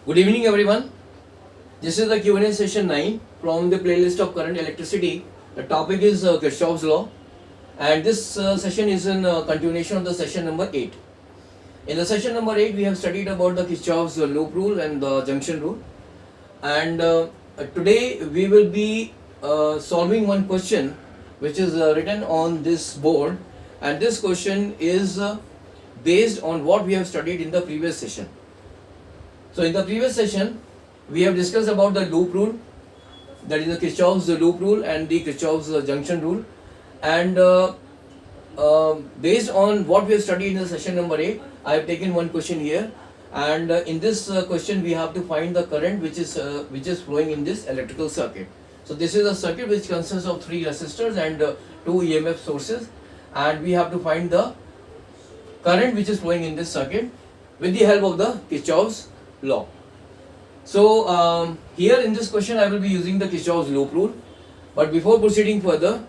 Good evening, everyone. This is the Q&A session 9 from the playlist of current electricity. The topic is Kirchhoff's law, and this session is in continuation of the session number 8. In the session number 8, we have studied about the Kirchhoff's loop rule and the junction rule, and today we will be solving one question which is written on this board, and this question is based on what we have studied in the previous session. So in the previous session, we have discussed about the loop rule, that is the Kirchhoff's loop rule and the Kirchhoff's junction rule, and based on what we have studied in the session number 8, I have taken one question here, and in this question we have to find the current which is flowing in this electrical circuit. So this is a circuit which consists of 3 resistors and 2 EMF sources, and we have to find the current which is flowing in this circuit with the help of the Kirchhoff's law. So here in this question I will be using the Kirchhoff's loop rule, but before proceeding further,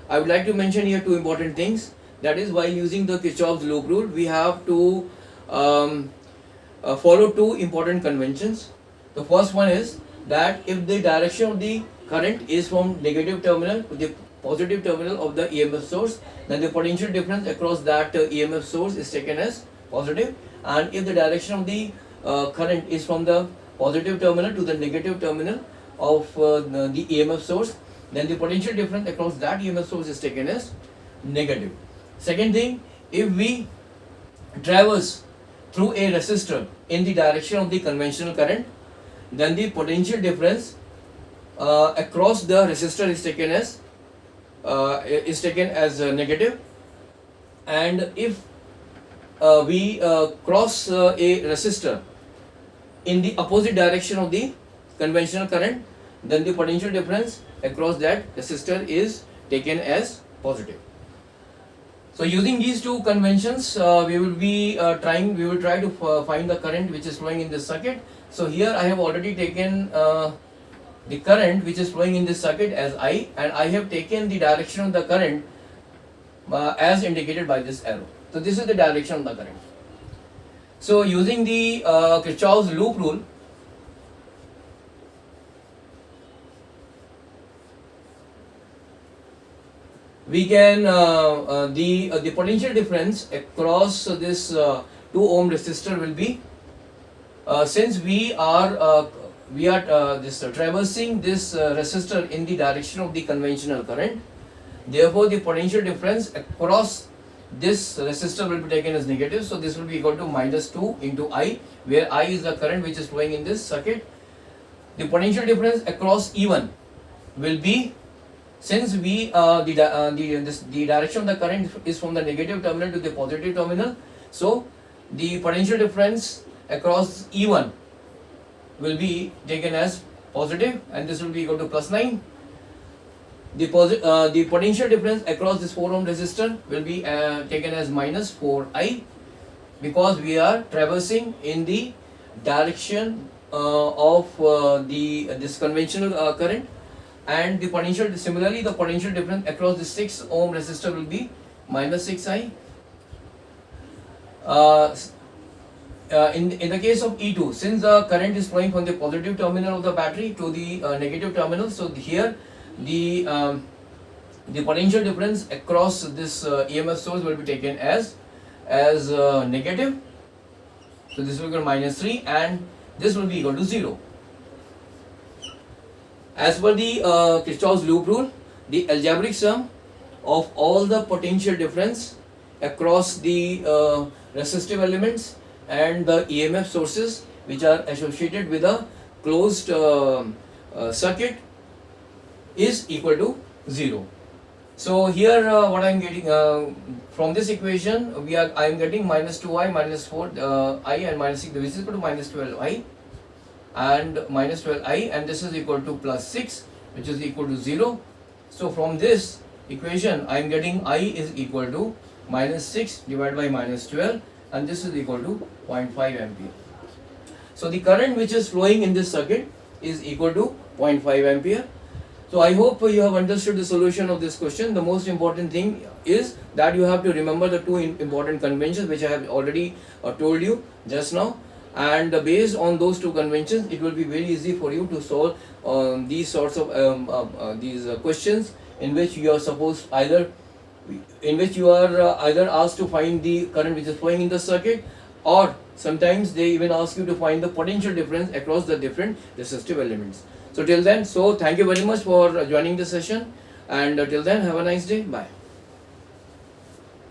I would like to mention here 2 important things. That is, while using the Kirchhoff's loop rule, we have to follow 2 important conventions. The first one is that if the direction of the current is from negative terminal to the positive terminal of the EMF source, then the potential difference across that EMF source is taken as positive, and if the direction of the current is from the positive terminal to the negative terminal of the EMF source, then the potential difference across that EMF source is taken as negative. Second thing, if we traverse through a resistor in the direction of the conventional current, then the potential difference across the resistor is taken as negative. And if we cross a resistor in the opposite direction of the conventional current, then the potential difference across that resistor is taken as positive. So using these 2 conventions, we will try to find the current which is flowing in this circuit. So here I have already taken the current which is flowing in this circuit as I, and I have taken the direction of the current as indicated by this arrow. So this is the direction of the current. So using the Kirchhoff's loop rule, we can the potential difference across this 2 ohm resistor will be, since we are traversing this resistor in the direction of the conventional current, therefore the potential difference across this resistor will be taken as negative. So this will be equal to minus 2 into I, where I is the current which is flowing in this circuit. The potential difference across E1 will be, since we the direction of the current is from the negative terminal to the positive terminal, so the potential difference across E1 will be taken as positive, and this will be equal to plus 9. The potential difference across this 4 ohm resistor will be taken as minus 4I, because we are traversing in the direction of this conventional current, and the potential, similarly the potential difference across the 6 ohm resistor will be minus 6I. In the case of E2, since the current is flowing from the positive terminal of the battery to the negative terminal, so here the potential difference across this EMF source will be taken as negative. So this will be minus 3, and this will be equal to 0. As per the Kirchhoff's loop rule, the algebraic sum of all the potential difference across the resistive elements and the EMF sources which are associated with a closed circuit is equal to 0. So here what I am getting from this equation, I am getting minus 2I, minus 4I, and minus 6, which is equal to minus 12I and minus 12I, and this is equal to plus 6, which is equal to 0. So from this equation I am getting I is equal to minus 6 divided by minus 12, and this is equal to 0.5 ampere. So the current which is flowing in this circuit is equal to 0.5 ampere. So I hope you have understood the solution of this question. The most important thing is that you have to remember the two important conventions which I have already told you just now. and based on those two conventions, it will be very easy for you to solve these sorts of questions in which you are either asked to find the current which is flowing in the circuit, or sometimes they even ask you to find the potential difference across the different resistive elements. So till then, so thank you very much for joining the session, and till then, have a nice day. Bye.